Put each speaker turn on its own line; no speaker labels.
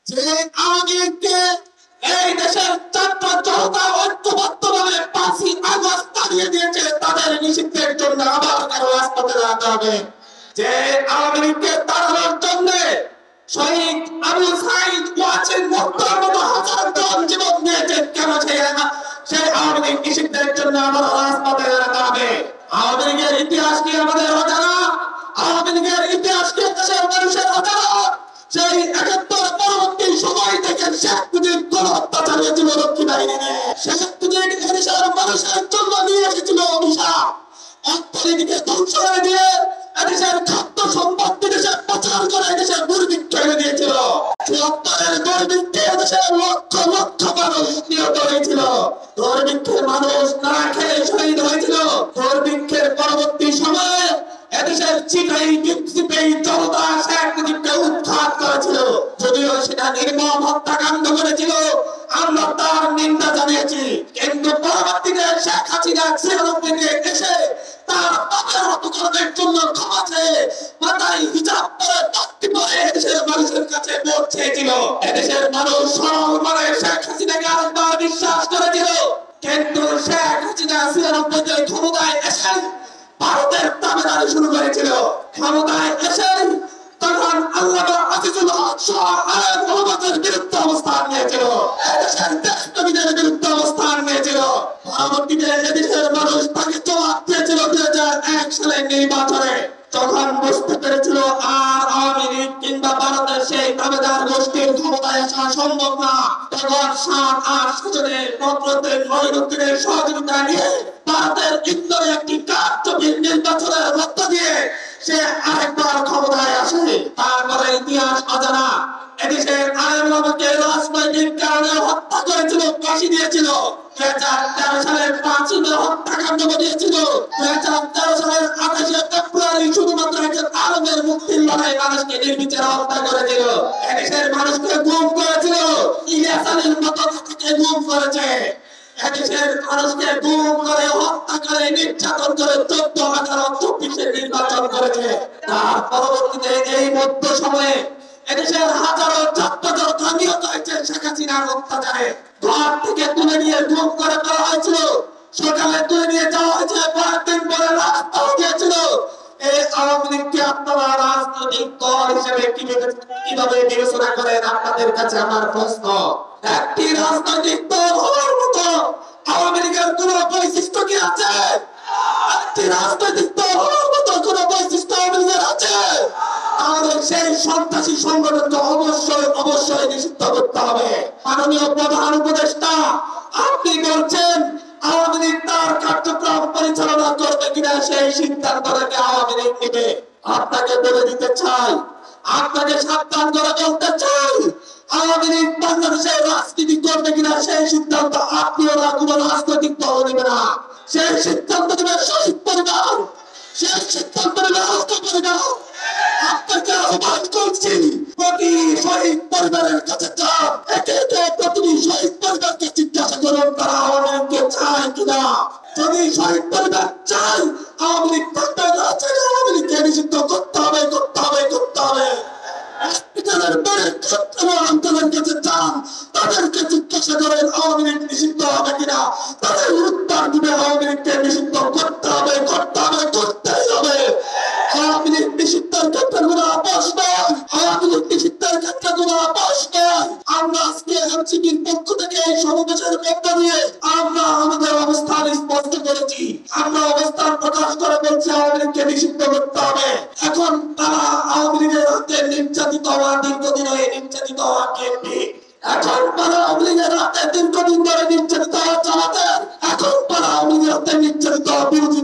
যে আওয়ামী এই দেশের ছাত্র জনতা ঐক্যবদ্ধভাবে 5ই আগস্ট দাঁড়িয়ে দিয়েছে, তাদের নিষিদ্ধের জন্য আবার কারো রাজপথে দাঁড়াতে হবে। যে আওয়ামী লীগকে তাড়ানোর জন্য শহীদ আবু সাঈদ ওয়াসিম মুক্তার মতো হাজার জন জীবন দিয়েছে, কেন সেই আওয়ামী লীগ নিষিদ্ধের জন্য আবার রাজপথে দাঁড়াতে হবে। আওয়ামী লীগের ইতিহাস কি আমাদের অজানা? আওয়ামী লীগের ইতিহাস কি দেশের মানুষের অজানা? সেই 71 পরবর্তী সময় থেকে শেখ মুজিব কোন অত্যাচার হয়েছিল রক্ষী বাহিনী নিয়ে। শেখ মুজিব এদেশের মানুষের জন্য নিয়ে এসেছিল অভিশাপ। অর্থনীতিকে ধ্বংস করে দিয়ে এদেশের খাদ্য সম্পদ দেশের পাচার করে এদেশের দুর্ভিক্ষ এনে দিয়েছিল। ৭৪-এর দুর্ভিক্ষে এদেশের লক্ষ লক্ষ মানুষ নিহত হয়েছিল। দুর্ভিক্ষের মানুষ না খেয়ে শহীদ হয়েছিল। দুর্ভিক্ষের পরবর্তী সময়ে এদেশের চিটাই বিপ্লবী জনতা শেখ মুজিবকে উৎখাত করেছিল। যদিও সেটা নির্মম হত্যাকাণ্ড করেছিল, আমরা তার নিন্দা জানিয়েছি। কিন্তু পরবর্তীতে শেখ হাসিনা ৯৬-তে এসে তার পাপের অপকর্মের জন্য ক্ষমা চেয়ে মাথায় হিজাব পরে তক্তি পরে এদেশের মানুষের কাছে ভোট চেয়েছিল। এদেশের মানুষ সরল মনে শেখ হাসিনাকে আরেকবার বিশ্বাস করেছিল। কিন্তু শেখ হাসিনা ৯৬-তে ক্ষমতায় এসে ভারতের দাবিদারি শুরু করেছিল। ক্ষমতায় এসে তখন আল্লামা আজিজুল হক সহ আরেক মোহাম্মদের বিরুদ্ধে অবস্থান নিয়েছিল। এদেশের দেশপ্রেমীদের বিরুদ্ধে অবস্থান নিয়েছিল। পরবর্তীতে এদেশের মানুষ তাকে জবাব দিয়েছিল ২০০১ সালের নির্বাচনে, যখন বুঝতে পেরেছিল আর আওয়ামী লীগ কিংবা ভারতের সেই দাবিদার গোষ্ঠীর ক্ষমতায় আসা সম্ভব না। তখন ৭-৮ সজনের নজরুদ্দিন মঈনুদ্দিনের সহযোগিতা নিয়ে ভারতের ইন্দোরে একটি কারচুপির নির্বাচনের মধ্য দিয়ে সে আরেকবার ক্ষমতায় আসে। তারপরে ইতিহাস অজানা। এদেশের আলেমকে রাজনৈতিক কারণে হত্যা করেছিল, ফাঁসি দিয়েছিল। ২০১৩ সালের ৫ই মে হত্যাকাণ্ড ঘটিয়েছিল। ২০১৩ সালের ২৮শে ফেব্রুয়ারি শুধুমাত্র একজন আলেমের মুক্তির লড়াই মানুষকে নির্বিচারে হত্যা করেছিল। এদেশের মানুষকে গুম করেছিল। ইলিয়াস আলীর মতো তাকে গুম করেছে। এদেশের মানুষকে গুম করে হত্যা করে নির্যাতন করে ১৪, ১৮, ২৪-এ নির্বাচন করেছে। তার পরবর্তীতে এই মধ্য সময়ে এদেশের হাজারো ছাত্র জনতা নিহত হয়েছে শেখ হাসিনার অত্যাচারে। ঘর থেকে তুলে নিয়ে গুম করে ফেলা হয়েছিল, সকালে তুলে নিয়ে যাওয়া হয়েছে, পরের দিন পরে লাশ পাওয়া গিয়েছিল। এই আওয়ামী লীগকে আপনারা রাজনৈতিক দল হিসেবে কিভাবে বিবেচনা করেন? আপনাদের কাছে আমার প্রশ্ন। একটি রাজনৈতিক দল হওয়ার মতো আওয়ামী লীগের কোন বৈশিষ্ট্য কি আছে? একটি রাজনৈতিক দল হওয়ার মতো কোন বৈশিষ্ট্য আওয়ামী লীগের আছে? আমাদের সেই সন্ত্রাসী সংগঠনকে অবশ্যই নিষিদ্ধ করতে হবে। মাননীয় প্রধান উপদেষ্টা, আপনি বলছেন আওয়ামী লীগ তার কার্যক্রম পরিচালনা করবে কিনা সেই সিদ্ধান্তটাকে আওয়ামী লীগ নেবে। আপনাকে বলে দিতে চাই, আপনাকে সাবধান করে বলতে চাই, আওয়ামী লীগ বাংলাদেশের রাজনীতি করবে কিনা সেই সিদ্ধান্ত আপনিও না, কোন রাজনৈতিক দল নেবে না। সেই সিদ্ধান্ত নেবে শহীদ পরিবার, সেই সিদ্ধান্ত নেবে রাষ্ট্র পরিবার। আপনাকে আহ্বান করছি, প্রতি শহীদ পরিবারের কাছে যান, একে একে প্রতিটি শহীদ পরিবারকে জিজ্ঞাসা করুন তারা আওয়ামী লীগকে চায় কিনা। যদি শহীদ পরিবার চাই, আওয়ামী লীগ থাকবে না, আওয়ামী লীগকে নিষিদ্ধ করতে হবে, করতে হবে, করতে হবে। আন্দোলনের কাছে যান, তাদেরকে জিজ্ঞাসা করেন আওয়ামী লীগ নিষিদ্ধ হবে কিনা। তাদের উত্তর দিবে আওয়ামী লীগকে নিষিদ্ধ করতে হবে, করতে হবে, করতেই হবে। আওয়ামী লীগ নিষিদ্ধের ক্ষেত্রে কোনো আপোষ নয়, আওয়ামী লীগ নিষিদ্ধের ক্ষেত্রে কোনো আপোষ নয়। আমরা আজকে এনসিপির পক্ষ থেকে এই সমাবেশের মধ্য দিয়ে আমরা আমাদের অবস্থান স্পষ্ট করেছি। আমরা অবস্থান প্রকাশ করে বলছি আওয়ামী লীগকে নিষিদ্ধ করতে হবে। এখন তারা আওয়ামী লীগের হাতে নির্যাতিত হওয়া, দীর্ঘদিন হয়ে নির্যাতিত হওয়া বিএনপি, এখন তারা আওয়ামী লীগের হাতে দীর্ঘদিন ধরে নির্যাতিত হওয়া জামাতের, এখন তারা আওয়ামী লীগের হাতে নির্যাতিত হওয়া বিরোধী